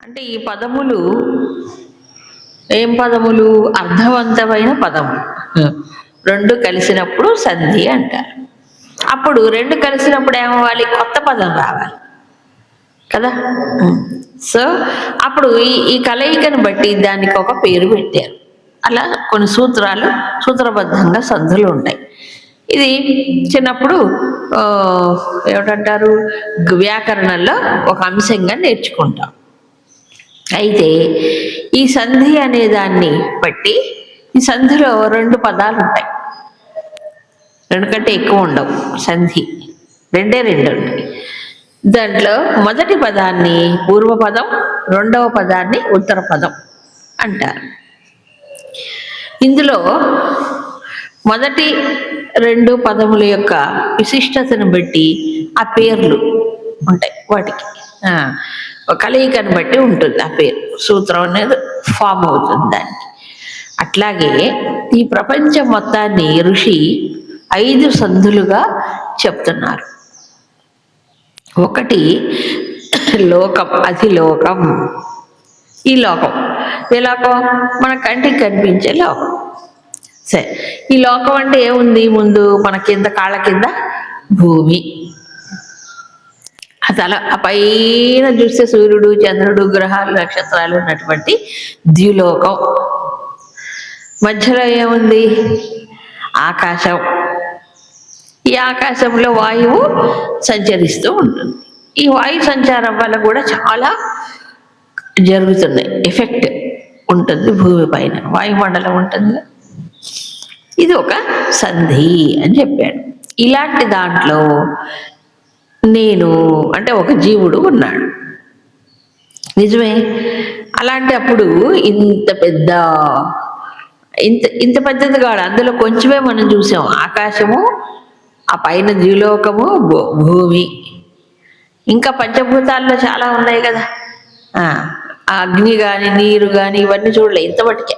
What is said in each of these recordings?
అంటే ఈ పదములు ఏం పదములు? అర్థవంతమైన పదములు. రెండు కలిసినప్పుడు సంధి అంటారు. అప్పుడు రెండు కలిసినప్పుడు ఏమవ్వాలి? కొత్త పదం రావాలి కదా. సో అప్పుడు ఈ కలయికను బట్టి దానికి ఒక పేరు పెట్టారు. అలా కొన్ని సూత్రాలు, సూత్రబద్ధంగా సంధులు ఉంటాయి. ఇది చిన్నప్పుడు ఏమిటంటారు, వ్యాకరణంలో ఒక అంశంగా నేర్చుకుంటాం. అయితే ఈ సంధి అనే దాన్ని బట్టి ఈ సంధిలో రెండు పదాలు ఉంటాయి. రెండు కంటే ఎక్కువ ఉండవు. సంధి రెండే రెండు ఉంటాయి. దాంట్లో మొదటి పదాన్ని పూర్వపదం, రెండవ పదాన్ని ఉత్తర పదం అంటారు. ఇందులో మొదటి రెండు పదముల యొక్క విశిష్టతను బట్టి ఆ పేర్లు ఉంటాయి. వాటికి కలయికను బట్టి ఉంటుంది ఆ పేరు. సూత్రం అనేది ఫామ్ అవుతుంది దానికి. అట్లాగే ఈ ప్రపంచం మొత్తాన్ని ఋషి 5 సంధులుగా చెప్తున్నారు. ఒకటి లోకం, అధిలోకం. ఈ లోకం ఏ లోకం? మన కంటికి కనిపించే లోకం. సరే, ఈ లోకం అంటే ఏముంది? ముందు మన కింద, కాళ్ళ కింద భూమి. అసలు ఆ పైన చూస్తే సూర్యుడు, చంద్రుడు, గ్రహాలు, నక్షత్రాలు ఉన్నటువంటి ద్యులోకం. మధ్యలో ఏముంది? ఆకాశం. ఈ ఆకాశంలో వాయువు సంచరిస్తూ ఉంటుంది. ఈ వాయు సంచారం వల్ల కూడా చాలా జరుగుతున్నాయి, ఎఫెక్ట్ ఉంటుంది భూమి పైన. వాయుమండలం ఉంటుంది. ఇది ఒక సంధి అని చెప్పాడు. ఇలాంటి దాంట్లో నేను అంటే ఒక జీవుడు ఉన్నాడు. నిజమే. అలాంటి అప్పుడు ఇంత పెద్దది కాదు, అందులో కొంచెమే మనం చూసాం. ఆకాశము, ఆ పైన ద్యులోకము, భూమి, ఇంకా పంచభూతాల్లో చాలా ఉన్నాయి కదా. అగ్ని కానీ, నీరు కానీ, ఇవన్నీ చూడలే ఇంతమటికే.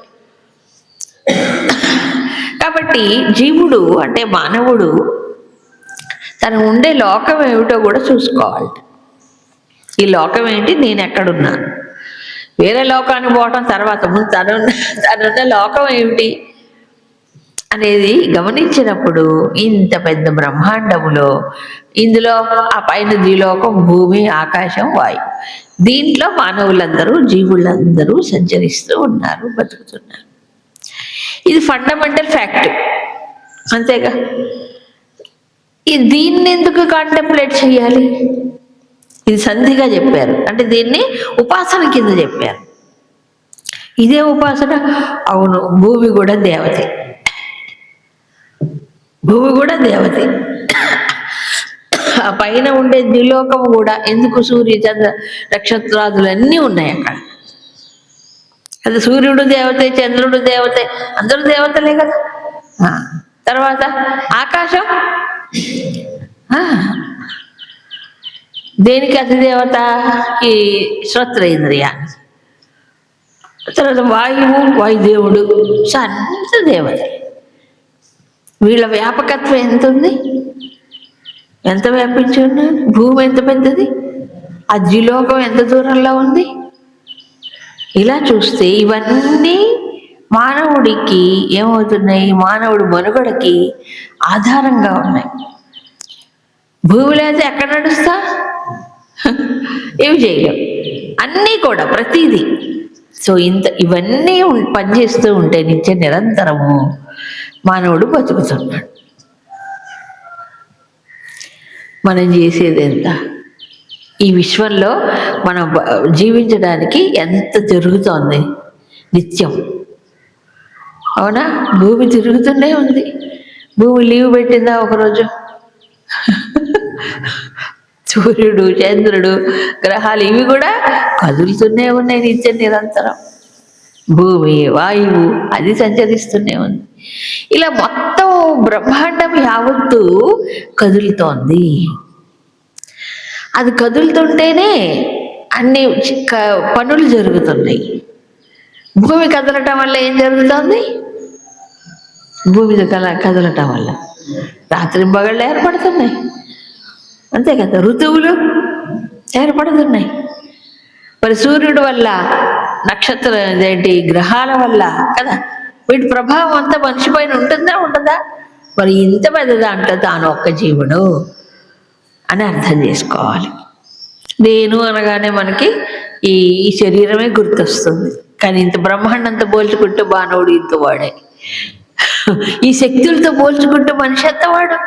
కాబట్టి జీవుడు అంటే మానవుడు తను ఉండే లోకం ఏమిటో కూడా చూసుకోవాలి. ఈ లోకం ఏంటి, నేను ఎక్కడున్నాను, వేరే లోకానికి పోవటం తర్వాత, ముందు తనున్న లోకం ఏమిటి అనేది గమనించినప్పుడు ఇంత పెద్ద బ్రహ్మాండములో ఇందులో ఆ పైన ద్విలోకం, భూమి, ఆకాశం, వాయు, దీంట్లో మానవులందరూ, జీవులందరూ సంచరిస్తూ ఉన్నారు, బతుకుతున్నారు. ఇది ఫండమెంటల్ ఫ్యాక్ట్, అంతేగా. దీన్ని ఎందుకు కాంటెంప్లేట్ చేయాలి? ఇది సంధిగా చెప్పారు అంటే దీన్ని ఉపాసన కింద చెప్పారు. ఇదే ఉపాసన. అవును, భూమి కూడా దేవతే, భూమి కూడా దేవతే. ఆ పైన ఉండే ద్విలోకము కూడా ఎందుకు? సూర్య, చంద్ర, నక్షత్రాదులు అన్నీ ఉన్నాయి అక్కడ. అది సూర్యుడు దేవతే, చంద్రుడు దేవతే, అందరూ దేవతలే కదా. తర్వాత ఆకాశం దేనికి అధిదేవత? ఈ శ్రోత్రేంద్రియాన్ని. తర్వాత వాయువు, వాయుదేవుడు, అంత దేవత. వీళ్ళ వ్యాపకత్వం ఎంత ఉంది, ఎంత వ్యాపించి ఉన్నారు. భూమి ఎంత పెద్దది, ఆ ద్విలోకం ఎంత దూరంలో ఉంది. ఇలా చూస్తే ఇవన్నీ మానవుడికి ఏమవుతున్నాయి? మానవుడి మనుగడకి ఆధారంగా ఉన్నాయి. భూమిలో అయితే ఎక్కడ నడుస్తా? ఏమి చేయలేం. అన్నీ కూడా ప్రతిదీ. సో ఇవన్నీ పనిచేస్తూ ఉంటే నిత్య నిరంతరము మానవుడు బతుకుతున్నాడు. మనం చేసేది ఎంత? ఈ విశ్వంలో మనం జీవించడానికి ఎంత జరుగుతోంది నిత్యం, అవునా? భూమి తిరుగుతూనే ఉంది. భూమి లీవ్ పెట్టిందా ఒకరోజు? సూర్యుడు, చంద్రుడు, గ్రహాలు ఇవి కూడా కదులుతూనే ఉన్నాయి నిత్య నిరంతరం. భూమి, వాయువు అది సంచరిస్తూనే ఉంది. ఇలా మొత్తం బ్రహ్మాండం యావత్తు కదులుతోంది. అది కదులుతుంటేనే అన్ని పనులు జరుగుతున్నాయి. భూమి కదలటం వల్ల ఏం జరుగుతుంది? భూమి కదలటం వల్ల రాత్రి పగళ్ళు ఏర్పడుతున్నాయి, అంతే కదా. ఋతువులు ఏర్పడుతున్నాయి. మరి సూర్యుడి వల్ల, నక్షత్రం ఏంటి గ్రహాల వల్ల కదా, వీటి ప్రభావం అంతా మనిషి పైన ఉంటుందా ఉండదా? మరి ఇంత పెద్ద దాంట్లో తాను ఒక్క జీవుడు అని అర్థం చేసుకోవాలి. నేను అనగానే మనకి ఈ శరీరమే గుర్తొస్తుంది. కానీ ఇంత బ్రహ్మాండంతో పోల్చుకుంటే మానవుడు ఇంత వాడే. ఈ శక్తులతో పోల్చుకుంటే మనిషి ఎంత వాడు.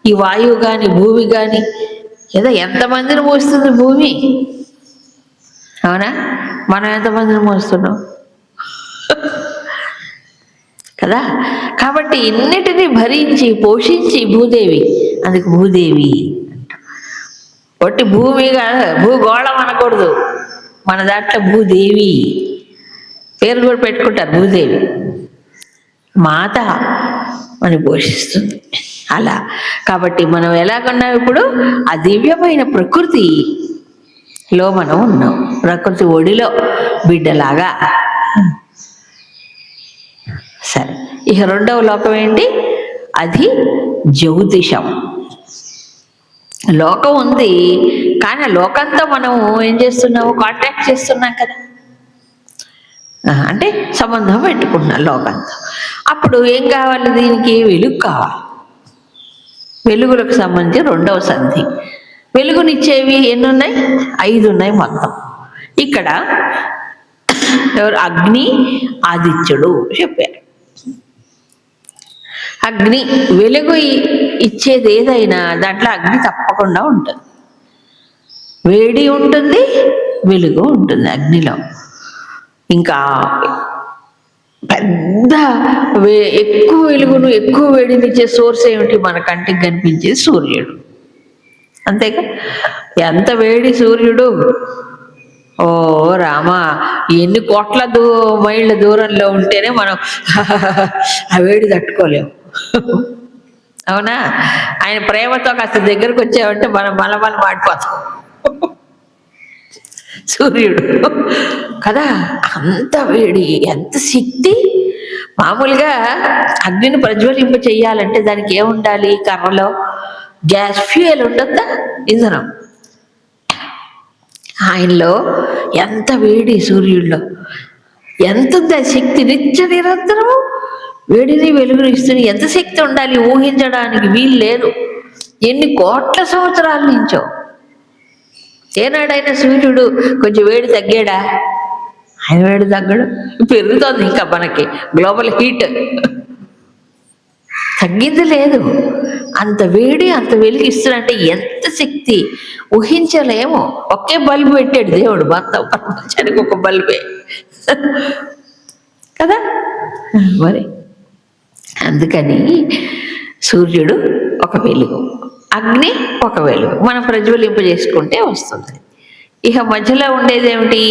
ఈ వాయువు కానీ భూమి కానీ ఏదో ఎంతమందిని మోస్తుంది భూమి, అవునా? మనం ఎంతమందిని మోస్తున్నాం కదా. కాబట్టి ఇన్నిటినీ భరించి పోషించి భూదేవి, అందుకు భూదేవి అంట. ఒట్టి భూమిగా భూగోళం అనకూడదు, మన దాంట్లో భూదేవి పేరు కూడా పెట్టుకుంటారు, భూదేవి మాత అని పోషిస్తుంది అలా. కాబట్టి మనం ఎలాగున్నాం ఇప్పుడు? ఆ దివ్యమైన ప్రకృతిలో మనం ఉన్నాం, ప్రకృతి ఒడిలో బిడ్డలాగా. సరే, ఇక రెండవ లోకం ఏంటి? అది జ్యోతిషం. లోకం ఉంది, కానీ ఆ లోకంతో మనం ఏం చేస్తున్నాము? కాంటాక్ట్ చేస్తున్నాం కదా, అంటే సంబంధం పెట్టుకుంటున్నాం లోకంతో. అప్పుడు ఏం కావాలి? దీనికి వెలుగు కావాలి. వెలుగులకు సంబంధించి రెండవ సంధి. వెలుగునిచ్చేవి ఎన్ని ఉన్నాయి? 5 ఉన్నాయి మొత్తం. ఇక్కడ ఎవరు? అగ్ని, ఆదిత్యుడు చెప్పారు. అగ్ని వెలుగు ఇచ్చేది ఏదైనా దాంట్లో అగ్ని తప్పకుండా ఉంటుంది. వేడి ఉంటుంది, వెలుగు ఉంటుంది అగ్నిలో. ఇంకా పెద్ద ఎక్కువ వెలుగును ఎక్కువ వేడినిచ్చే సోర్స్ ఏమిటి? మన కంటికి కనిపించేది సూర్యుడు, అంతేగా. ఎంత వేడి సూర్యుడు! ఓ రామా, ఎన్ని కోట్ల మైళ్ళ దూరంలో ఉంటేనే మనం ఆ వేడి తట్టుకోలేము, అవునా? ఆయన ప్రేమతో కాస్త దగ్గరకు వచ్చామంటే మనం మలమల మాడిపోతాం. సూర్యుడు కదా, అంత వేడి, ఎంత శక్తి! మామూలుగా అగ్నిని ప్రజ్వలింప చెయ్యాలంటే దానికి ఏముండాలి? కర్రలో గ్యాస్ ఫ్యూయల్ ఉండొద్దా, ఇంధనం. ఆయనలో ఎంత వేడి, సూర్యుడిలో ఎంత ఉంది శక్తి! నిరంతరము వేడిని వెలుగుని ఇస్తుంది. ఎంత శక్తి ఉండాలి, ఊహించడానికి వీలు లేదు. ఎన్ని కోట్ల సంవత్సరాల నుంచో. ఏనాడైనా సూర్యుడు కొంచెం వేడి తగ్గాడా? ఆయన వేడి తగ్గడు, పెరుగుతోంది. ఇంకా మనకి గ్లోబల్ హీట్ తగ్గింది లేదు. అంత వేడి, అంత వెలిగిస్తున్నంటే ఎంత శక్తి ఊహించలేము. ఒకే బల్బు పెట్టాడు దేవుడు, మొత్తం ప్రపంచానికి ఒక బల్బే కదా. మరి అందుకని సూర్యుడు ఒక వెలుగు, అగ్ని ఒక వెలుగు. మనం ప్రజ్వలింప చేసుకుంటే వస్తుంది. ఇక మధ్యలో ఉండేది ఏమిటి?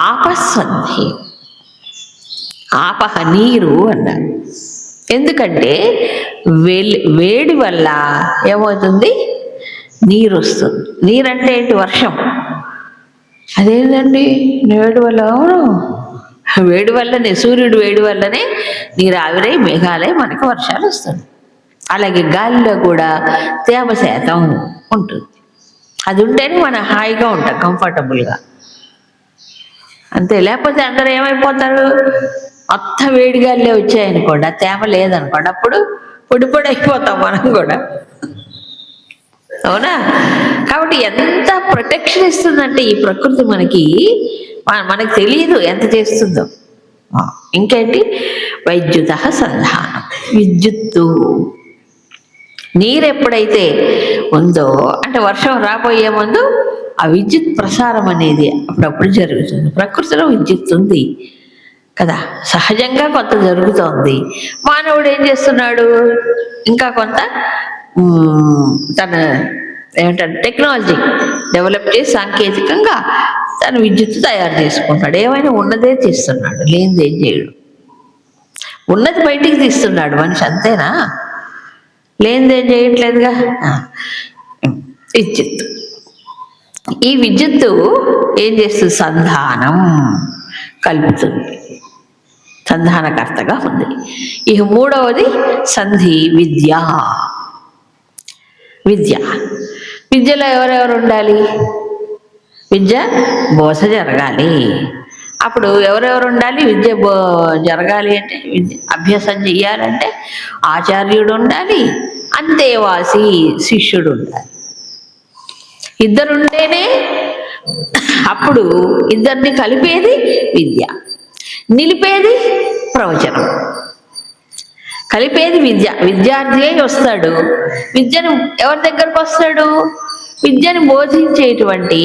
ఆపస్సంధి. ఆపహ నీరు అన్నారు. ఎందుకంటే వేడి వల్ల ఏమవుతుంది? నీరు వస్తుంది. నీరంటే ఏంటి? వర్షం. అదేంటండి వేడి వల్ల? అవును, వేడి వల్లనే, సూర్యుడు వేడి వల్లనే నీరు ఆవిరై మేఘాలై మనకు వర్షాలు వస్తుంది. అలాగే గాలిలో కూడా తేమ శాతం ఉంటుంది. అది ఉంటేనే మనం హాయిగా ఉంటాం, కంఫర్టబుల్గా. అంతే, లేకపోతే అందరూ ఏమైపోతారు? మొత్తం వేడి గాలిలో వచ్చాయనుకోండి, ఆ తేమ లేదనుకోండి, అప్పుడు పొడి పొడి అయిపోతాం మనం కూడా, అవునా? కాబట్టి ఎంత ప్రొటెక్షన్ ఇస్తుందంటే ఈ ప్రకృతి మనకి తెలియదు ఎంత చేస్తుందో. ఇంకేంటి? వైద్యుత సంధానం. విద్యుత్తు, నీరు ఎప్పుడైతే ఉందో అంటే వర్షం రాబోయే ముందు ఆ విద్యుత్ ప్రసారం అనేది అప్పుడప్పుడు జరుగుతుంది. ప్రకృతిలో విద్యుత్ ఉంది కదా, సహజంగా కొంత జరుగుతోంది. మానవుడు ఏం చేస్తున్నాడు? ఇంకా కొంత తన ఏమంటారు టెక్నాలజీ డెవలప్ చేసి సాంకేతికంగా తన విద్యుత్ తయారు చేసుకుంటాడు. ఏమైనా ఉన్నదే తీస్తున్నాడు, లేనిది ఏం చేయడు. ఉన్నది బయటికి తీస్తున్నాడు మనిషి, అంతేనా? లేనిది ఏం చేయట్లేదుగా. విద్యుత్, ఈ విద్యుత్తు ఏం చేస్తుంది? సంధానం కలుపుతుంది, సంధానకర్తగా ఉంది. ఇక మూడవది సంధి, విద్య. విద్యలో ఎవరెవరు ఉండాలి? విద్య బోధ జరగాలి. అప్పుడు ఎవరెవరు ఉండాలి? విద్య జరగాలి అంటే, విద్య అభ్యాసం చెయ్యాలంటే ఆచార్యుడు ఉండాలి, అంతేవాసి శిష్యుడు ఉండాలి. ఇద్దరుంటేనే అప్పుడు ఇద్దరిని కలిపేది విద్య, నిలిపేది ప్రవచనం. కలిపేది విద్య. విద్యార్థి వస్తాడు, విద్యను ఎవరి దగ్గరకు వస్తాడు? విద్యను బోధించేటువంటి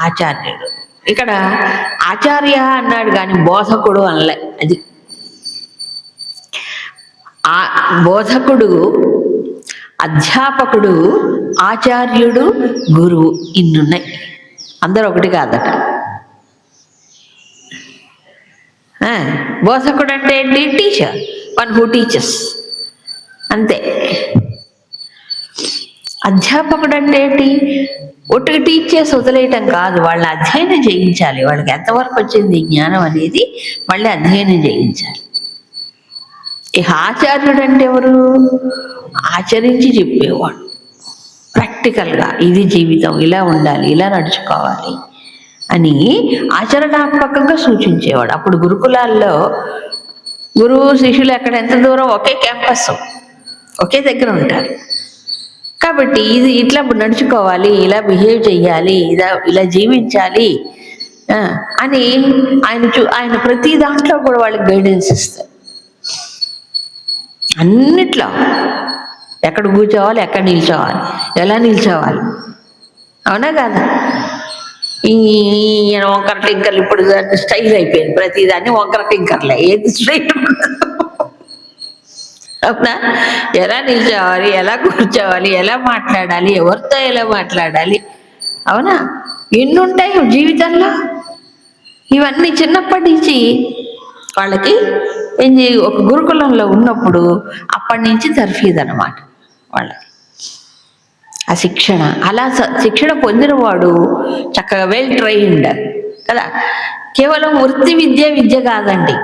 ఆచార్యుడు. ఇక్కడ ఆచార్య అన్నాడు కానీ బోధకుడు అనలే. అది ఆ బోధకుడు, అధ్యాపకుడు, ఆచార్యుడు, గురువు ఇన్నున్నాయి. అందరూ ఒకటి కాదట. బోధకుడు అంటే ఏంటి? టీచర్, వన్ హూ టీచర్స్, అంతే. అధ్యాపకుడు అంటే ఏంటి? ఒట్టుగా టీచ్ చేసి వదిలేయటం కాదు, వాళ్ళని అధ్యయనం చేయించాలి. వాళ్ళకి ఎంతవరకు వచ్చింది జ్ఞానం అనేది మళ్ళీ అధ్యయనం చేయించాలి. ఇక ఆచార్యుడు అంటే ఎవరు? ఆచరించి చెప్పేవాడు. ప్రాక్టికల్గా ఇది జీవితం, ఇలా ఉండాలి, ఇలా నడుచుకోవాలి అని ఆచరణాత్మకంగా సూచించేవాడు. అప్పుడు గురుకులాల్లో గురువు శిష్యులు ఎక్కడ ఎంత దూరం, ఒకే క్యాంపస్, ఒకే దగ్గర ఉంటారు. కాబట్టి ఇది ఇట్లా నడుచుకోవాలి, ఇలా బిహేవ్ చెయ్యాలి, ఇలా జీవించాలి అని ఆయన ప్రతి దాంట్లో కూడా వాళ్ళకి గైడెన్స్ ఇస్తారు. అన్నిట్లో ఎక్కడ కూర్చోవాలి, ఎక్కడ నిల్చోవాలి, ఎలా నిల్చోవాలి, అవునా కాదా? ఈయన వంకర టింకర్లు ఇప్పుడు స్టైల్ అయిపోయింది, ప్రతిదాన్ని వంకర టింకర్లే, ఏది స్ట్రైట్ అవునా? ఎలా నిల్చోవాలి, ఎలా కూర్చోవాలి, ఎలా మాట్లాడాలి, ఎవరితో ఎలా మాట్లాడాలి, అవునా? ఎన్ని ఉంటాయి జీవితంలో. ఇవన్నీ చిన్నప్పటి నుంచి వాళ్ళకి ఒక గురుకులంలో ఉన్నప్పుడు అప్పటి నుంచి తర్ఫీదు అన్నమాట వాళ్ళకి ఆ శిక్షణ. అలా శిక్షణ పొందినవాడు చక్కగా వెల్ ట్రైన్డ్ కదా. కేవలం వృత్తి విద్య కాదండి,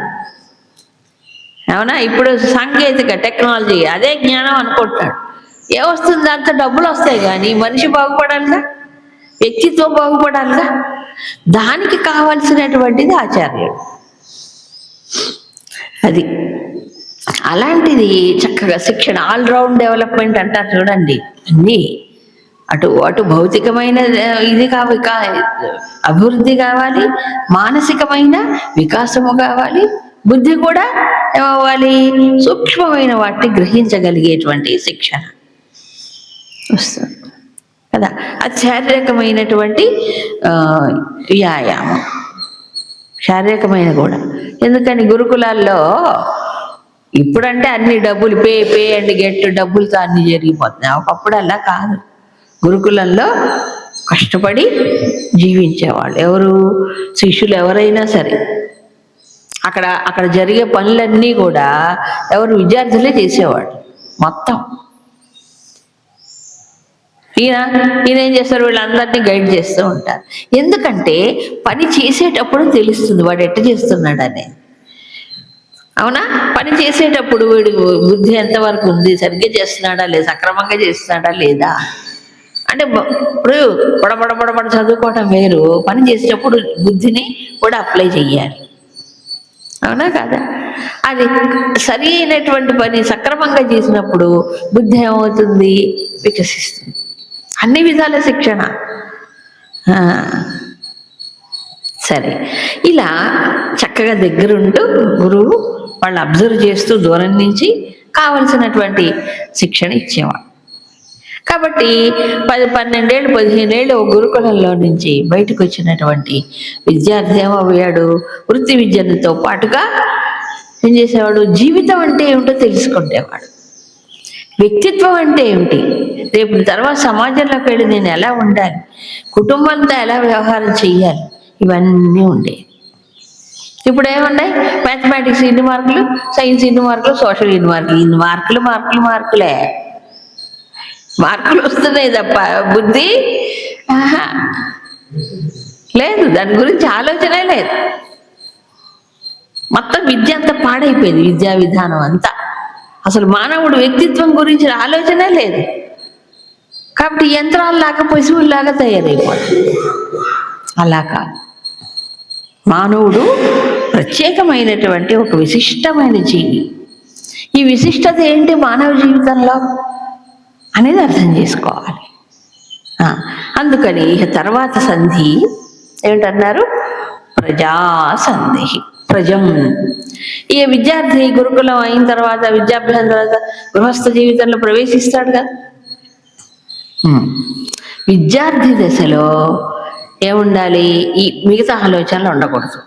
అవునా? ఇప్పుడు సాంకేతిక టెక్నాలజీ అదే జ్ఞానం అనుకుంటాడు. ఏమొస్తుంది? అంత డబ్బులు వస్తాయి కానీ మనిషి బాగుపడాలిగా, వ్యక్తిత్వం బాగుపడాలిగా. దానికి కావాల్సినటువంటిది ఆచార్యుడు. అది అలాంటిది చక్కగా శిక్షణ, ఆల్రౌండ్ డెవలప్మెంట్ అంటారు చూడండి. అన్నీ అటు భౌతికమైన ఇది అభివృద్ధి కావాలి, మానసికమైన వికాసము కావాలి, బుద్ధి కూడా ఏమవ్వాలి? సూక్ష్మమైన వాటిని గ్రహించగలిగేటువంటి శిక్షణ వస్తుంది కదా. అది శారీరకమైనటువంటి వ్యాయామం, శారీరకమైన కూడా. ఎందుకని గురుకులాల్లో ఇప్పుడంటే అన్ని డబ్బులు పే అండ్ గెట్, డబ్బులతో అన్ని జరిగిపోతున్నాయి. ఒకప్పుడు అలా కాదు. గురుకులంలో కష్టపడి జీవించేవాళ్ళు ఎవరు? శిష్యులు ఎవరైనా సరే. అక్కడ జరిగే పనులన్నీ కూడా ఎవరు? విద్యార్థులే చేసేవాడు మొత్తం. ఈయన ఏం చేస్తారు? వీళ్ళందరినీ గైడ్ చేస్తూ ఉంటారు. ఎందుకంటే పని చేసేటప్పుడు తెలుస్తుంది వాడు ఎట్ట చేస్తున్నాడు అనేది, అవునా? పని చేసేటప్పుడు వీడు బుద్ధి ఎంతవరకు ఉంది, సరిగ్గా చేస్తున్నాడా లేదా, సక్రమంగా చేస్తున్నాడా లేదా అంటే. ఇప్పుడు బడబడ చదువుకోవటం వేరు, పని చేసేటప్పుడు బుద్ధిని కూడా అప్లై చెయ్యాలి, అవునా కాదా? అది సరి అయినటువంటి పని సక్రమంగా చేసినప్పుడు బుద్ధి ఏమవుతుంది? వికసిస్తుంది. అన్ని విధాల శిక్షణ. సరే, ఇలా చక్కగా దగ్గరుంటూ గురువు వాళ్ళు అబ్జర్వ్ చేస్తూ దూరం నుంచి కావలసినటువంటి శిక్షణ ఇచ్చేవాడు. కాబట్టి 12 ఏళ్ళు 15 ఏళ్ళు గురుకులంలో నుంచి బయటకు వచ్చినటువంటి విద్యార్థి ఏమయ్యాడు? వృత్తి విద్యలతో పాటుగా ఏం చేసేవాడు? జీవితం అంటే ఏమిటో తెలుసుకుంటేవాడు. వ్యక్తిత్వం అంటే ఏమిటి, రేపు తర్వాత సమాజంలోకి వెళ్ళి నేను ఎలా ఉండాలి, కుటుంబంతో ఎలా వ్యవహారం చెయ్యాలి, ఇవన్నీ ఉండేవి. ఇప్పుడు ఏమున్నాయి? మ్యాథమెటిక్స్ ఇన్ని మార్కులు, సైన్స్ ఇన్ని మార్కులు, సోషల్ ఇన్ని మార్కులు. ఇన్ని మార్కులే మార్కులు వస్తున్నాయి తప్ప బుద్ధి లేదు, దాని గురించి ఆలోచనే లేదు. మొత్తం విద్య అంతా పాడైపోయింది, విద్యా విధానం అంతా. అసలు మానవుడు వ్యక్తిత్వం గురించి ఆలోచనే లేదు. కాబట్టి యంత్రాల్లాగా పశువుల్లాగా తయారైపోతుంది. అలా కాదు. మానవుడు ప్రత్యేకమైనటువంటి ఒక విశిష్టమైన జీవి. ఈ విశిష్టత ఏంటి మానవ జీవితంలో అనేది అర్థం చేసుకోవాలి. అందుకని తర్వాత సంధి ఏమిటన్నారు? ప్రజాసంధి. ప్రజం. ఈ విద్యార్థి గురుకులం అయిన తర్వాత, విద్యాభ్యాసం తర్వాత గృహస్థ జీవితంలో ప్రవేశిస్తాడు కదా. విద్యార్థి దశలో ఏముండాలి? ఈ మిగతా ఆలోచనలు ఉండకూడదు.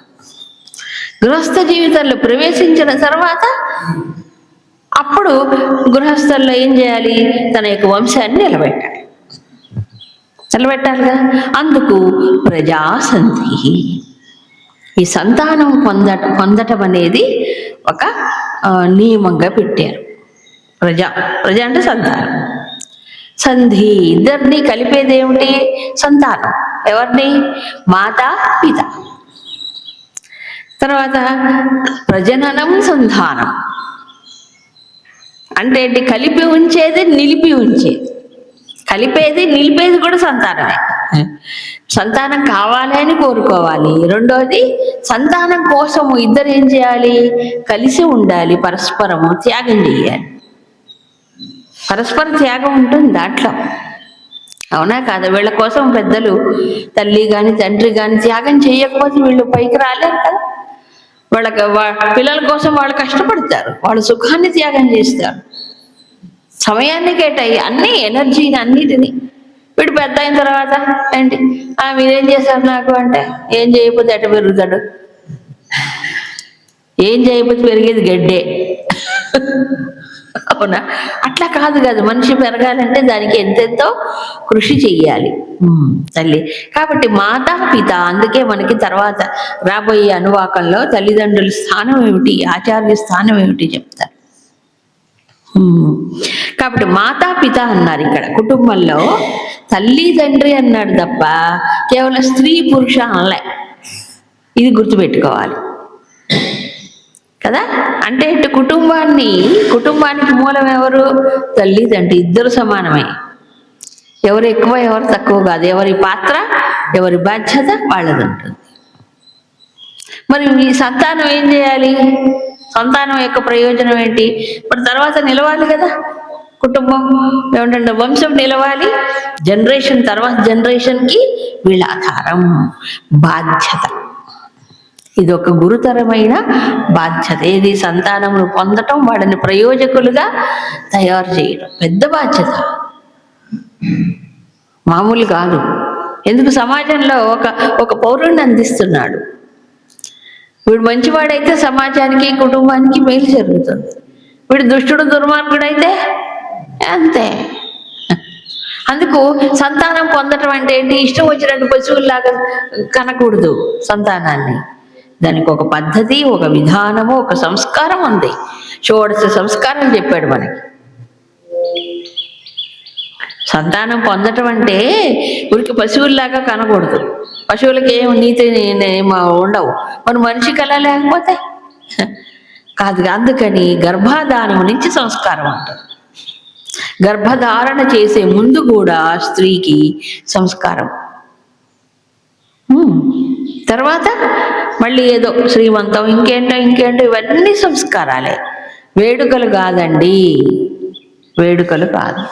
గృహస్థ జీవితంలో ప్రవేశించిన తర్వాత అప్పుడు గృహస్థంలో ఏం చేయాలి? తన యొక్క వంశాన్ని నిలబెట్టాలిగా. అందుకు ప్రజాసంధి. ఈ సంతానం పొందటం అనేది ఒక నియమంగా పెట్టారు. ప్రజ అంటే సంతానం. సంధి ఇద్దరిని కలిపేది ఏమిటి? సంతానం. ఎవరిని? మాతా పిత. తర్వాత ప్రజననం సంధానం అంటే ఏంటి? కలిపి ఉంచేది, నిలిపి ఉంచేది. కలిపేది నిలిపేది కూడా సంతానమే. సంతానం కావాలి అని కోరుకోవాలి. రెండోది, సంతానం కోసం ఇద్దరు ఏం చేయాలి? కలిసి ఉండాలి, పరస్పరము త్యాగం చేయాలి. పరస్పర త్యాగం ఉంటుంది దాంట్లో, అవునా కాదా? వీళ్ళ కోసం పెద్దలు, తల్లి కానీ తండ్రి కానీ త్యాగం చేయకపోతే వీళ్ళు పైకి రాలేరు కదా. పిల్లల కోసం వాళ్ళు కష్టపడతారు, వాళ్ళ సుఖాన్ని త్యాగం చేస్తారు, సమయాన్ని కేటాయి అన్ని ఎనర్జీని అన్నిటిని. వీడు పెద్ద అయిన తర్వాత ఏంటి? మీరేం చేశారు నాకు అంటే, ఏం చేయకపోతే ఎట పెరుగుతాడు? ఏం చేయకపోతే పెరిగేది గడ్డే. అవునా? అట్లా కాదు కదా. మనిషి పెరగాలంటే దానికి ఎంతెంతో కృషి చెయ్యాలి తల్లి. కాబట్టి మాతా పిత. అందుకే మనకి తర్వాత రాబోయే అనువాకంలో తల్లిదండ్రుల స్థానం ఏమిటి, ఆచార్య స్థానం ఏమిటి చెప్తారు. కాబట్టి మాతా పిత అన్నారు ఇక్కడ. కుటుంబంలో తల్లి తండ్రి అన్నాడు తప్ప కేవలం స్త్రీ పురుష అనలే. ఇది గుర్తుపెట్టుకోవాలి కదా. అంటే ఇటు కుటుంబానికి మూలం ఎవరు? తల్లి తండ్రి ఇద్దరు సమానమే. ఎవరు ఎక్కువ ఎవరు తక్కువ కాదు. ఎవరి పాత్ర, ఎవరి బాధ్యత వాళ్ళది ఉంటుంది. మరి ఈ సంతానం ఏం చేయాలి? సంతానం యొక్క ప్రయోజనం ఏంటి? మరి తర్వాత నిలవాలి కదా కుటుంబం. ఏమిటంటే వంశం నిలవాలి. జనరేషన్ తర్వాత జనరేషన్కి వీళ్ళ ఆధారం, బాధ్యత. ఇది ఒక గురుతరమైన బాధ్యత. ఏది? సంతానమును పొందటం, వాళ్ళని ప్రయోజకులుగా తయారు చేయడం పెద్ద బాధ్యత, మామూలు కాదు. ఎందుకు? సమాజంలో ఒక పౌరుణ్ణి అందిస్తున్నాడు. వీడు మంచివాడైతే సమాజానికి, కుటుంబానికి మేలు జరుగుతుంది. వీడు దుష్టుడు, దుర్మార్గుడైతే అంతే. అందుకు సంతానం పొందటం అంటే ఏంటి? ఇష్టం వచ్చినట్టు పశువుల్లాగా కనకూడదు సంతానాన్ని. దానికి ఒక పద్ధతి, ఒక విధానము, ఒక సంస్కారం ఉంది. షోడశ సంస్కారం చెప్పాడు మనకి. సంతానం పొందటం అంటే ఊరికి పశువుల్లాగా కనకూడదు. పశువులకి ఏం నీతి ఉండవు. మన మనిషికి అలా లేకపోతే కాదు. అందుకని గర్భాధానం నుంచి సంస్కారం అంటారు. గర్భధారణ చేసే ముందు కూడా స్త్రీకి సంస్కారం. తర్వాత మళ్ళీ ఏదో శ్రీమంతం, ఇంకేంటో ఇవన్నీ సంస్కారాలే. వేడుకలు కాదండి, వేడుకలు కాదు.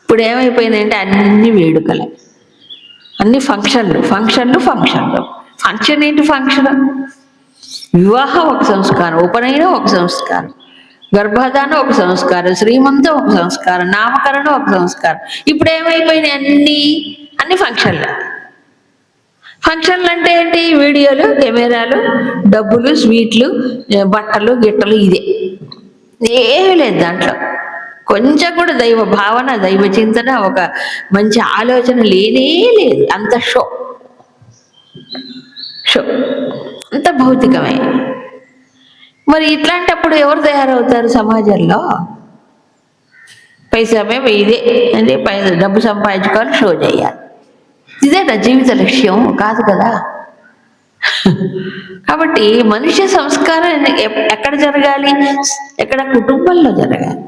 ఇప్పుడు ఏమైపోయిందంటే అన్ని వేడుకలే, అన్ని ఫంక్షన్లు. ఫంక్షన్ ఏంటి? ఫంక్షన్ వివాహం ఒక సంస్కారం, ఉపనయనం ఒక సంస్కారం, గర్భధానం ఒక సంస్కారం, శ్రీమంతం ఒక సంస్కారం, నామకరణం ఒక సంస్కారం. ఇప్పుడు ఏమైపోయినాయి? అన్ని ఫంక్షన్లు. ఫంక్షన్లు అంటే ఏంటి? వీడియోలు, కెమెరాలు, డబ్బులు, స్వీట్లు, బట్టలు, గిట్టలు. ఇదే, ఏమీ లేదు దాంట్లో. కొంచెం కూడా దైవ భావన, దైవ చింతన, ఒక మంచి ఆలోచన లేనే లేదు. అంత షో, అంత భౌతికమే. మరి ఇట్లాంటప్పుడు ఎవరు తయారవుతారు సమాజంలో? పైసామే ఇదే అంటే డబ్బు సంపాదించుకోవాలి, షో చేయాలి. ఇదేనా జీవిత లక్ష్యం? కాదు కదా. కాబట్టి మనుష్య సంస్కారం ఎక్కడ జరగాలి? ఎక్కడ? కుటుంబంలో జరగాలి.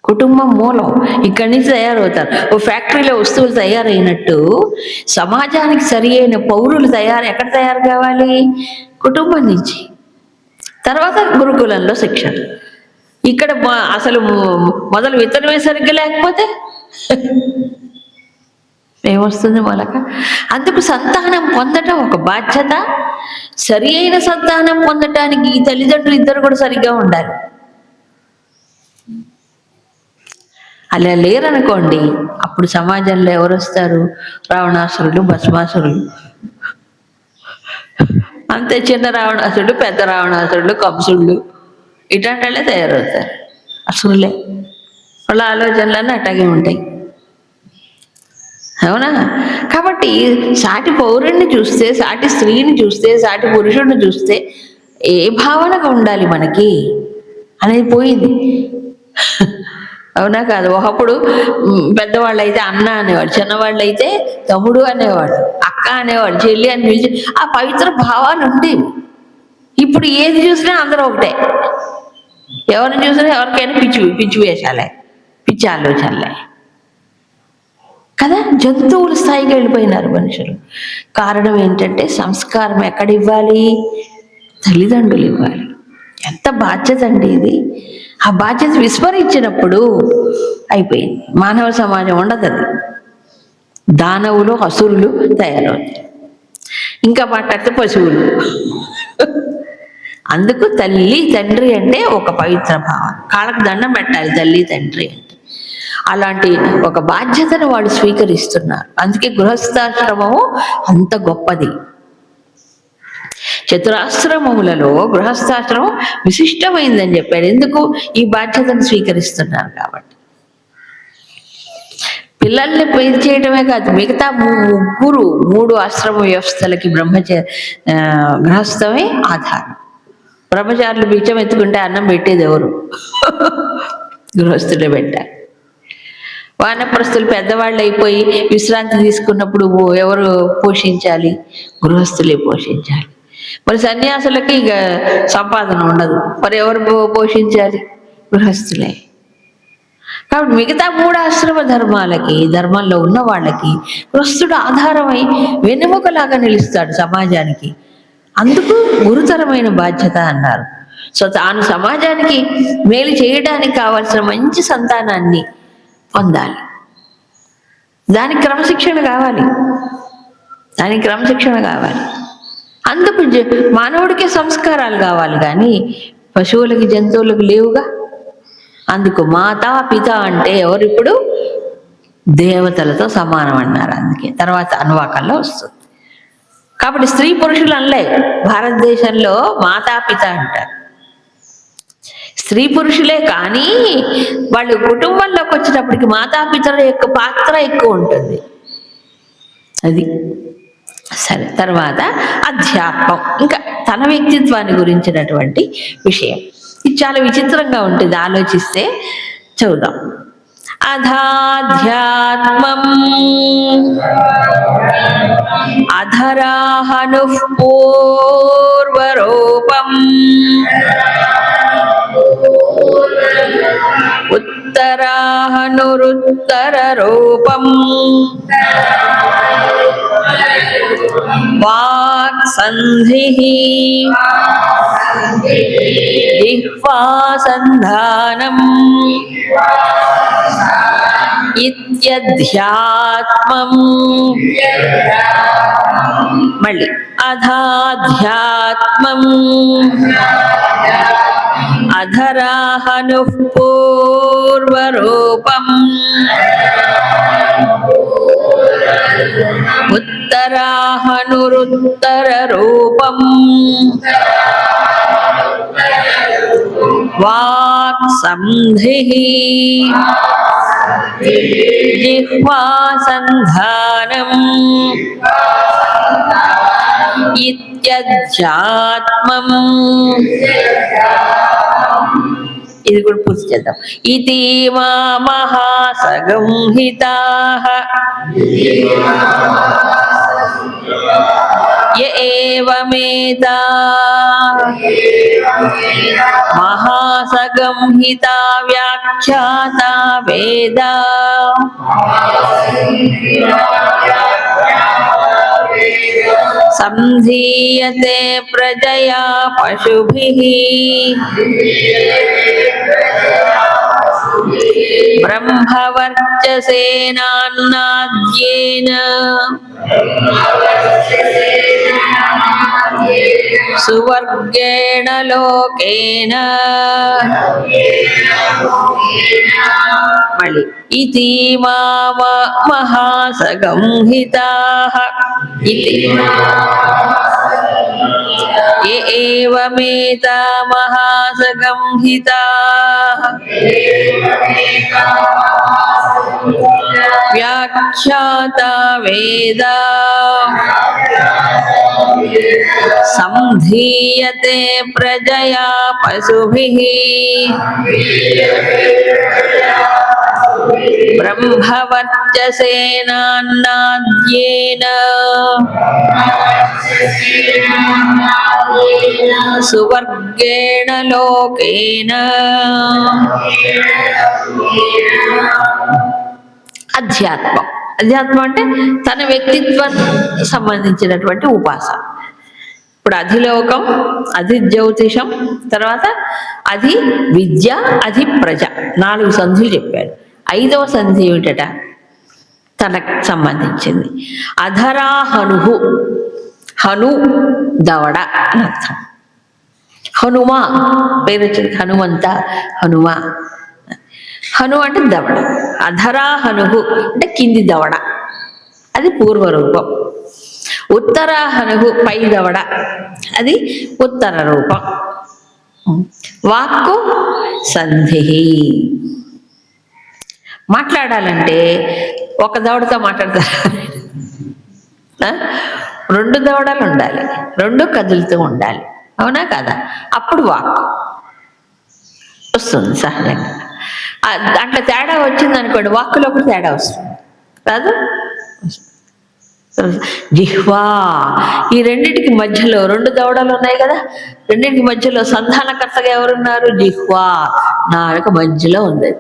కుటుంబం మూలం. ఇక్కడి నుంచి తయారవుతారు. ఓ ఫ్యాక్టరీలో వస్తువులు తయారైనట్టు సమాజానికి సరి అయిన పౌరులు ఎక్కడ తయారు కావాలి? కుటుంబం నుంచి. తర్వాత గురుకులంలో శిక్షణ. ఇక్కడ అసలు మొదలు విత్తనమే సరిగ్గా లేకపోతే ఏమొస్తుంది మొలక? అందుకు సంతానం పొందటం ఒక బాధ్యత. సరి అయిన సంతానం పొందటానికి ఈ తల్లిదండ్రులు ఇద్దరు కూడా సరిగ్గా ఉండాలి. అలా లేరనుకోండి, అప్పుడు సమాజంలో ఎవరు వస్తారు? రావణాసురులు, భస్మాసురులు. అంతే, చిన్న రావణాసురుడు, పెద్ద రావణాసురుడు, కంసుళ్ళు, ఇట్లాంటి వాళ్ళే తయారవుతారు. అసురులే. వాళ్ళ ఆలోచనలన్నీ అట్లాగే ఉంటాయి. అవునా? కాబట్టి సాటి పౌరుణ్ణి చూస్తే, సాటి స్త్రీని చూస్తే, సాటి పురుషుడిని చూస్తే ఏ భావనగా ఉండాలి మనకి అనేది పోయింది. అవునా కాదు? ఒకప్పుడు పెద్దవాళ్ళు అయితే అన్న అనేవాడు, చిన్నవాళ్ళు అయితే తమ్ముడు అనేవాడు, అక్క అనేవాడు, చెల్లి అని పిలిచి ఆ పవిత్ర భావాలు ఉండేవి. ఇప్పుడు ఏది చూసినా అందరూ ఒకటే. ఎవరిని చూసినా ఎవరికైనా పిచ్చి వేషాలే, పిచ్చి ఆలోచనలే కదా. జంతువుల స్థాయికి వెళ్ళిపోయినారు మనుషులు. కారణం ఏంటంటే సంస్కారం ఎక్కడ ఇవ్వాలి? తల్లిదండ్రులు ఇవ్వాలి. ఎంత బాధ్యత అండి ఇది. ఆ బాధ్యత విస్మరించినప్పుడు అయిపోయింది. మానవ సమాజం ఉండదు. అది దానవులు, అసురులు తయారవుతాయి. ఇంకా మాట్లాడితే పశువులు. అందుకు తల్లి తండ్రి అంటే ఒక పవిత్ర భావం. కాళ్ళకు దండం పెట్టాలి తల్లి తండ్రి అంటే. అలాంటి ఒక బాధ్యతను వాళ్ళు స్వీకరిస్తున్నారు. అందుకే గృహస్థాశ్రమము అంత గొప్పది. చతురాశ్రమములలో గృహస్థాశ్రమం విశిష్టమైందని చెప్పాడు. ఎందుకు? ఈ బాధ్యతను స్వీకరిస్తున్నారు కాబట్టి. పిల్లల్ని పెళ్లి చేయడమే కాదు, మిగతా మూడు ఆశ్రమ వ్యవస్థలకి గృహస్థమే ఆధారం. బ్రహ్మచారులు బిచ్చం ఎత్తుకుంటే అన్నం పెట్టేది ఎవరు? గృహస్థులే పెట్టారు. వానప్రస్థులు పెద్దవాళ్ళు అయిపోయి విశ్రాంతి తీసుకున్నప్పుడు ఎవరు పోషించాలి? గృహస్థులే పోషించాలి. మరి సన్యాసులకి ఇక సంపాదన ఉండదు, మరి ఎవరు పోషించాలి? గృహస్థులే. కాబట్టి మిగతా మూడు ఆశ్రమ ధర్మంలో ఉన్న వాళ్ళకి గృహస్థుడు ఆధారమై వెన్నెముకలాగా నిలుస్తాడు సమాజానికి. అందుకు గురుతరమైన బాధ్యత అన్నారు. సో తాను సమాజానికి మేలు చేయడానికి కావాల్సిన మంచి సంతానాన్ని పొందాలి. దానికి క్రమశిక్షణ కావాలి. అందుకు మానవుడికే సంస్కారాలు కావాలి, కానీ పశువులకి, జంతువులకు లేవుగా. అందుకు మాతా పిత అంటే ఎవరిప్పుడు? దేవతలతో సమానం అన్నారు. అందుకే తర్వాత అనువాకంలో వస్తుంది. కాబట్టి స్త్రీ పురుషులు అనలే. భారతదేశంలో మాతాపిత అంటారు. స్త్రీ పురుషులే, కానీ వాళ్ళు కుటుంబంలోకి వచ్చినప్పటికి మాతాపితల యొక్క పాత్ర ఎక్కువ ఉంటుంది. అది సరే. తర్వాత అధ్యాత్మం, ఇంకా తన వ్యక్తిత్వాన్ని గురించినటువంటి విషయం. ఇది చాలా విచిత్రంగా ఉంటుంది, ఆలోచిస్తే. చూద్దాం. అధాధ్యాత్మం అధరాహనుః పూర్వరూపం ఉత్తరాహనురుత్తరరూపం వాక్సంధిః జిహ్వాసంధానం ఇత్యధ్యాత్మం. మళ్ళీ అధాధ్యాత్మం అధరాహనుః పూర్వరూపం ఉత్తరాహనురుత్తరరూపం వాక్సంధిః జిహ్వాసంధానం ఇత్యధ్యాత్మం. ఇది కూడా పూర్తి చేద్దాం. ఇతి మామః సగంహితాః య ఏవమేతా మహాసగంహితా వ్యాఖ్యాతా వేద సంధీయతే ప్రజయా పశుభిః బ్రహ్మవర్చసేనాన్నాద్యేన సువర్గేణ లోకేన మళ్ళీ ఇతి మామ మహాసగంహితాః ఇతి ఏ ఏవమేతా మహాసగంహితాః వ్యాఖ్యాతా వేద సంధీయతే ప్రజయా పశుభిః బ్రహ్మవర్చసేనాన్నాద్యేన సువర్గేణ లోకేన అధ్యాత్మం. అధ్యాత్మం అంటే తన వ్యక్తిత్వం సంబంధించినటువంటి ఉపాసన. ఇప్పుడు అధిలోకం, అధి జ్యోతిషం, తర్వాత అధి విద్య, అధి ప్రజ, 4 సంధులు చెప్పాడు. 5వ సంధి ఏమిటట? తనకు సంబంధించింది. అధరా హనుహు, హను దవడ అని అర్థం. హనుమ పేరు వచ్చింది, హనుమంత, హనుమ. హను అంటే దవడ. అధరా హనుహు అంటే కింది దవడ, అది పూర్వరూపం. ఉత్తర హనుహు పై దవడ, అది ఉత్తర రూపం. వాక్కు సంధి. మాట్లాడాలంటే ఒక దవడతో మాట్లాడతారు, 2 దవడలు ఉండాలి, 2 కదులుతూ ఉండాలి, అవునా కదా? అప్పుడు వాక్ వస్తుంది సహజంగా. అట్లా తేడా వచ్చింది అనుకోండి, వాక్కులో కూడా తేడా వస్తుంది కాదు. జిహ్వా, ఈ రెండింటికి మధ్యలో 2 దవడలు ఉన్నాయి కదా, రెండింటికి మధ్యలో సంధానకర్తగా ఎవరున్నారు? జిహ్వా, నాలుక మధ్యలో ఉంది.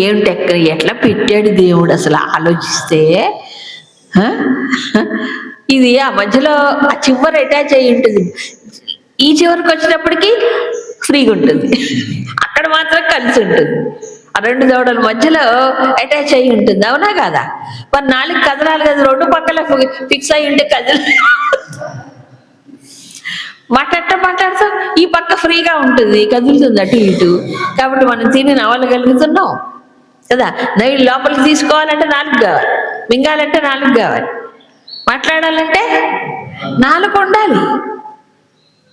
ఏమిటి ఎట్లా పెట్టాడు దేవుడు అసలు ఆలోచిస్తే. ఇది ఆ మధ్యలో ఆ చివరి అటాచ్ అయి ఉంటుంది, ఈ చివరికి వచ్చినప్పటికీ ఫ్రీగా ఉంటుంది, అక్కడ మాత్రం కలిసి ఉంటుంది. ఆ 2 దవడల మధ్యలో అటాచ్ అయి ఉంటుంది, అవునా కదా? మరి 4 కదలాలి కదా, 2 పక్కల ఫిక్స్ అయి ఉంటే కదల మాట్లాడుతూ ఈ పక్క ఫ్రీగా ఉంటుంది, కదులుతుంది అటు ఇటు. కాబట్టి మనం తిని నవలగలుగుతున్నాం కదా. నవి లోపలికి తీసుకోవాలంటే 4 కావాలి, మింగాలంటే 4 కావాలి, మాట్లాడాలంటే 4 ఉండాలి.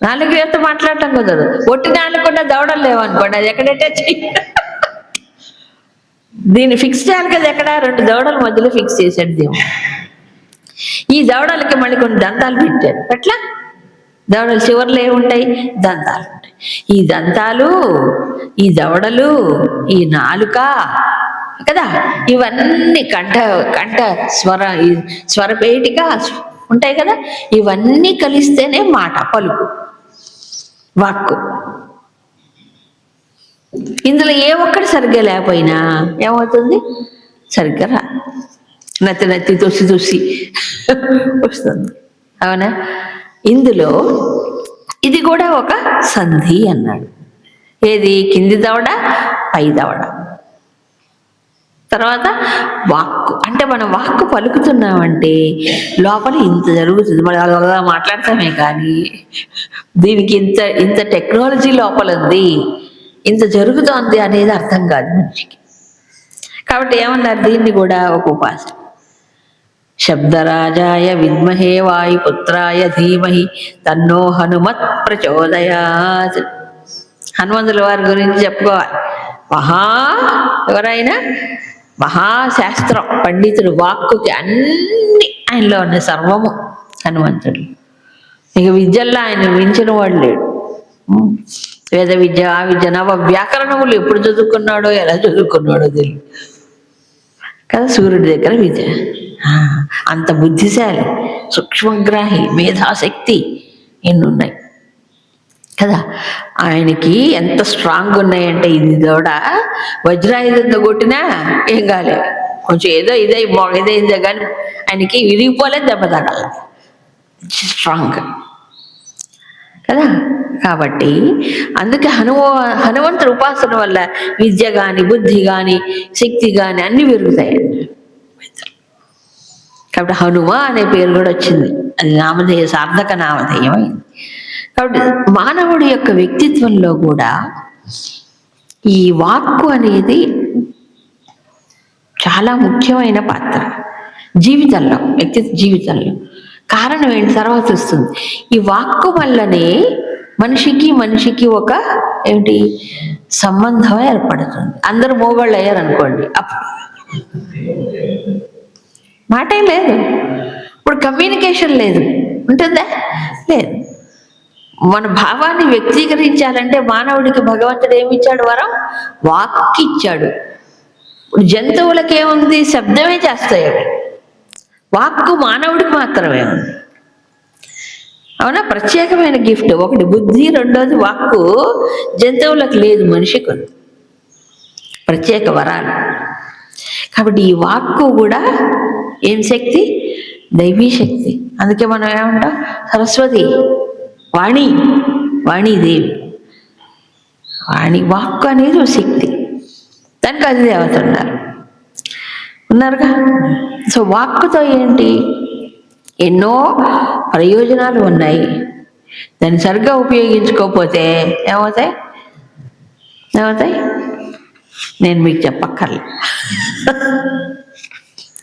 4 చేస్తే మాట్లాడటం కుదరదు. ఒట్టి 4 కూడా దవడలు లేవనుకోండి, అది ఎక్కడంటే దీన్ని ఫిక్స్ చేయాలి కదా, ఎక్కడ 2 దవడల మధ్యలో ఫిక్స్ చేశాడు దేవుడు. ఈ దవడలకి మళ్ళీ కొన్ని దంతాలు పెట్టాడు. ఎట్లా? దవడలు చివర్లు ఏముంటాయి? దంతాలు ఉంటాయి. ఈ దంతాలు, ఈ దవడలు, ఈ నాలుక కదా, ఇవన్నీ కంఠ స్వరపేటిక ఉంటాయి కదా, ఇవన్నీ కలిస్తేనే మాట, పలుకు, వాక్కు. ఇందులో ఏ ఒక్కటి సరిగ్గా లేకపోయినా ఏమవుతుంది? సరిగ్గా రా, నత్తి తొసి వస్తుంది, అవునా? ఇందులో ఇది కూడా ఒక సంధి అన్నాడు. ఏది? కింది దవడ, పై దవడ. తర్వాత వాక్కు అంటే మనం వాక్కు పలుకుతున్నామంటే లోపల ఇంత జరుగుతుంది. మనం అలా మాట్లాడతామే కానీ దీనికి ఇంత టెక్నాలజీ లోపల ఉంది, ఇంత జరుగుతోంది అనేది అర్థం కాదు మనిషికి. కాబట్టి ఏమన్నారు? దీన్ని కూడా ఒక ఉపాసన. శబ్దరాజాయ విద్మహే వాయుపుత్రాయ ధీమహి తన్నో హనుమత్ ప్రచోదయాత్. హనుమంతుల వారి గురించి చెప్పుకోవాలి. ఎవరైనా మహాశాస్త్రం పండితుడు, వాక్కుకి అన్ని ఆయనలో ఉన్న సర్వము హనుమంతుడు. ఇక విద్యల్లో ఆయన మించిన వాడు లేడు. వేద విద్య, ఆ విద్య, నవ వ్యాకరణములు ఎప్పుడు చదువుకున్నాడో, ఎలా చదువుకున్నాడో తెలియదు కదా. సూర్యుడి దగ్గర విద్య, అంత బుద్ధిశాలి. సూక్ష్మగ్రాహి, మేధాశక్తి ఎన్నున్నాయి కదా. ఆయనకి ఎంత స్ట్రాంగ్ ఉన్నాయంటే ఇది కూడా వజ్రాయుధంతో కొట్టినా ఏం కాలేదు, కొంచెం ఏదో ఇదైందే కానీ ఆయనకి విరిగిపోలేదు, దెబ్బ తగల, స్ట్రాంగ్ కదా. కాబట్టి అందుకే హనుమంతుడి ఉపాసన వల్ల విద్య కానీ బుద్ధి కానీ శక్తి కానీ అన్నీ పెరుగుతాయండి. కాబట్టి హనుమ అనే పేరు కూడా వచ్చింది, అది నామధేయ సార్థక నామధేయం అయింది. కాబట్టి మానవుడి యొక్క వ్యక్తిత్వంలో కూడా ఈ వాక్కు అనేది చాలా ముఖ్యమైన పాత్ర జీవితంలో, వ్యక్తిత్వ జీవితంలో. కారణం ఏంటి తర్వాత వస్తుంది. ఈ వాక్కు వల్లనే మనిషికి ఒక ఏంటి సంబంధం ఏర్పడుతుంది. అందరూ మోగాళ్ళు అయ్యారనుకోండి, అప్పుడు మాటే లేదు, ఇప్పుడు కమ్యూనికేషన్ లేదు, ఉంటుందా? లేదు. మన భావాన్ని వ్యక్తీకరించాలంటే మానవుడికి భగవంతుడు ఏమిచ్చాడు? వరం, వాక్కు ఇచ్చాడు. ఇప్పుడు జంతువులకి ఏముంది? శబ్దమే చేస్తాయి అవి. వాక్కు మానవుడికి మాత్రమే ఉంది. అవునా? ప్రత్యేకమైన గిఫ్ట్. ఒకటి బుద్ధి, రెండోది వాక్కు. జంతువులకు లేదు, మనిషికి ఉంది, ప్రత్యేక వరాలు. కాబట్టి ఈ వాక్కు కూడా ఏం శక్తి? దైవీ శక్తి. అందుకే మనం ఏమంటాం? సరస్వతి, వాణీదేవి. వాక్కు అనేది ఒక శక్తి, దానికి అది దేవత ఉన్నారుగా. సో వాక్కుతో ఏంటి? ఎన్నో ప్రయోజనాలు ఉన్నాయి. దాన్ని సరిగ్గా ఉపయోగించుకోకపోతే ఏమవుతాయి? నేను మీకు చెప్పక్కర్లే.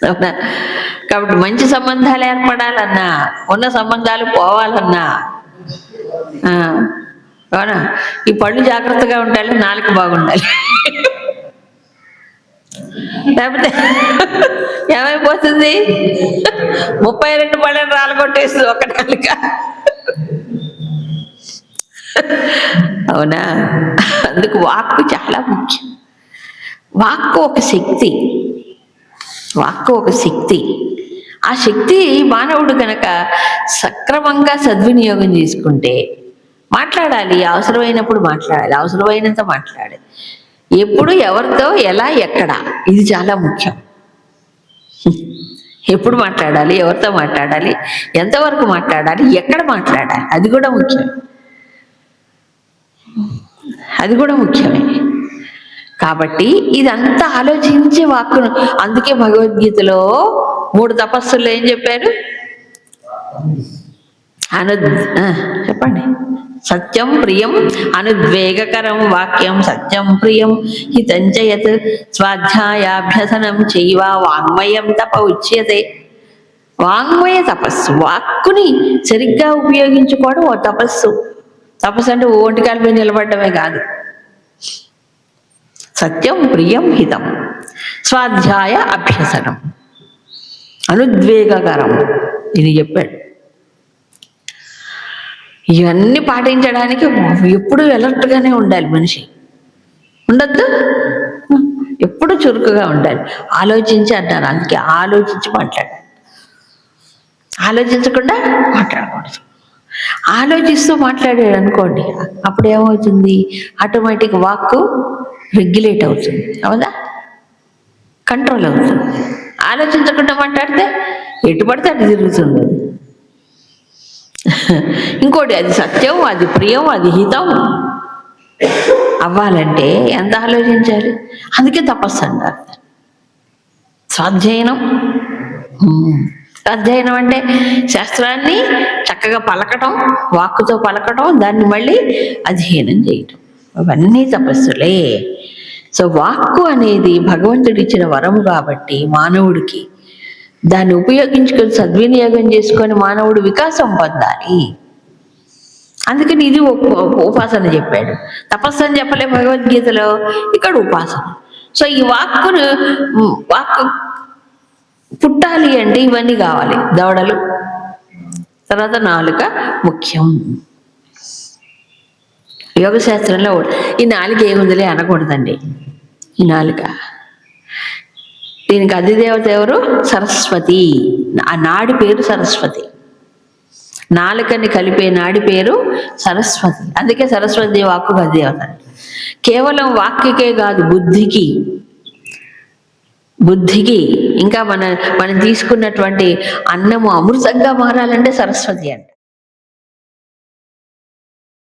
అవునా? కాబట్టి మంచి సంబంధాలు ఏర్పడాలన్నా, ఉన్న సంబంధాలు పోవాలన్నా, అవునా, ఈ పళ్ళు జాగ్రత్తగా ఉండాలి, నాలుక బాగుండాలి, లేకపోతే ఏమైపోతుంది? 32 పళ్ళని రాలగొట్టేస్తుంది ఒక నాలుక. అవునా? అందుకు వాక్కు చాలా ముఖ్యం. వాక్కు ఒక శక్తి. ఆ శక్తి మానవుడు కనుక సక్రమంగా సద్వినియోగం చేసుకుంటే మాట్లాడాలి, అవసరమైనప్పుడు మాట్లాడాలి, అవసరమైనంత మాట్లాడాలి. ఎప్పుడు, ఎవరితో, ఎలా, ఎక్కడ, ఇది చాలా ముఖ్యం. ఎప్పుడు మాట్లాడాలి, ఎవరితో మాట్లాడాలి, ఎంతవరకు మాట్లాడాలి, ఎక్కడ మాట్లాడాలి, అది కూడా ముఖ్యమే. కాబట్టి ఇదంతా ఆలోచించి వాక్కును, అందుకే భగవద్గీతలో 3 తపస్సులు ఏం చెప్పారు? చెప్పండి. సత్యం ప్రియం అనుద్వేగకరం వాక్యం, సత్యం ప్రియం హితంచయత్, స్వాధ్యాయాభ్యసనం చైవ వాంగ్మయం తప ఉచ్యతే. వాంగ్మయ తపస్సు, వాక్కుని సరిగ్గా ఉపయోగించుకోవడం ఓ తపస్సు. తపస్సు అంటే ఒంటికాల మీద నిలబడటమే కాదు. సత్యం ప్రియం హితం, స్వాధ్యాయ అభ్యసనం, అనుద్వేగకరం, ఇది చెప్పాడు. ఇవన్నీ పాటించడానికి ఎప్పుడు అలర్ట్గానే ఉండాలి మనిషి. ఉండద్దు, ఎప్పుడు చురుకుగా ఉండాలి. ఆలోచించి అంటారు, అందుకే ఆలోచించి మాట్లాడాలి, ఆలోచించకుండా మాట్లాడకూడదు. ఆలోచిస్తూ మాట్లాడాడు అనుకోండి, అప్పుడు ఏమవుతుంది? ఆటోమేటిక్ వాక్కు రెగ్యులేట్ అవుతుంది, అవునా, కంట్రోల్ అవుతుంది. ఆలోచించకుండా మాట్లాడితే ఎటు పడితే అటు తిరుగుతుంది. ఇంకోటి, అది సత్యం, అది ప్రియం, అది హితం అవ్వాలంటే ఎంత ఆలోచించాలి? అందుకే తపస్సు అంటారు. స్వాధ్యయనం అంటే శాస్త్రాన్ని చక్కగా పలకటం, వాక్కుతో పలకటం, దాన్ని మళ్ళీ అధ్యయనం చేయటం, అవన్నీ తపస్సులే. సో వాక్కు అనేది భగవంతుడిచ్చిన వరము కాబట్టి మానవుడికి దాన్ని ఉపయోగించుకొని సద్వినియోగం చేసుకొని మానవుడు వికాసం పొందాలి. అందుకని ఇది ఉపాసన చెప్పాడు. తపస్సు అని చెప్పలే భగవద్గీతలో, ఇక్కడ ఉపాసన. సో ఈ వాక్కు పుట్టాలి అంటే ఇవన్నీ కావాలి. దవడలు, తర్వాత నాలుక ముఖ్యం. యోగశాస్త్రంలో ఈ నాలుక ఏముందిలే అనకూడదండి. ఈ నాలుక దీనికి అధిదేవత ఎవరు? సరస్వతి. ఆ నాడి పేరు సరస్వతి. నాలుకని కలిపే నాడి పేరు సరస్వతి. అందుకే సరస్వతి వాక్కు అధిదేవత. కేవలం వాక్యకే కాదు, బుద్ధికి ఇంకా మనం తీసుకున్నటువంటి అన్నము అమృతంగా మారాలంటే సరస్వతి అంట.